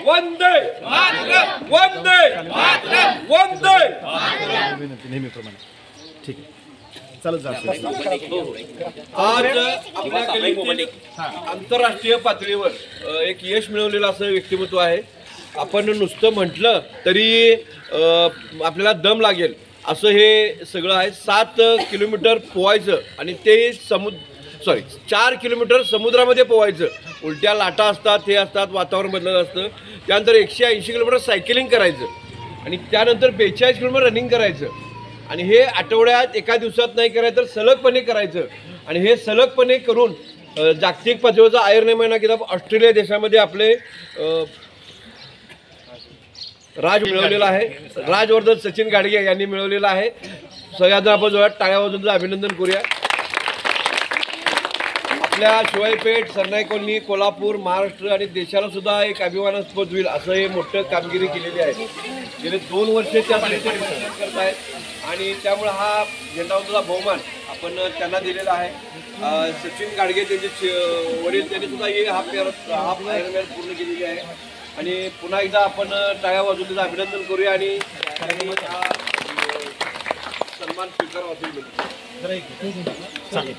वंदे वंदे वंदे। नेहमीप्रमाणे ठीक आहे, चालत जा. आज आपल्या गल्लीतील आंतरराष्ट्रीय पातळीवर एक यश मिळवलेलं असं व्यक्तिमत्व आहे. आपण नुसतं म्हटलं तरी आपल्याला दम लागेल असं हे सगळं आहे. 7 किलोमीटर पोहायचं आणि ते 4 किलोमीटर समुद्रामध्ये पोहायचं. उलट्या लाटा असतात, हे असतात, वातावरण बदलत असतं. त्यानंतर 180 किलोमीटर सायकलिंग करायचं आणि त्यानंतर 42 किलोमीटर रनिंग करायचं. आणि हे आठवड्यात एका दिवसात नाही करायचं तर सलगपणे करायचं. आणि हे सलगपणे करून जागतिक पातळीवरचा आयर्नमॅन किताब ऑस्ट्रेलिया देशामध्ये आपले राज मिळवलेला आहे. राजवर्धन सचिन गाडगे यांनी मिळवलेला आहे. सगळ्यांना आपण जोरात टाळ्या वाजवून अभिनंदन करूया. आपल्या शिवाईपेठ, सरनाई कॉलनी, कोल्हापूर, महाराष्ट्र आणि देशाला सुद्धा एक अभिमानास्पद होईल असं हे मोठं कामगिरी केलेली आहे. गेले 2 वर्ष त्या करत आहेत आणि त्यामुळे हा झेंडावंदनचा बहुमान आपण त्यांना दिलेला आहे. सचिन गाडगे त्यांचे वडील त्यांनी सुद्धा हे हाफ आयर्नमॅन पूर्ण केलेली आहे. आणि पुन्हा एकदा आपण टाळ्या वाजवून त्याचं अभिनंदन करूया आणि सन्मान स्वीकारावा असेल.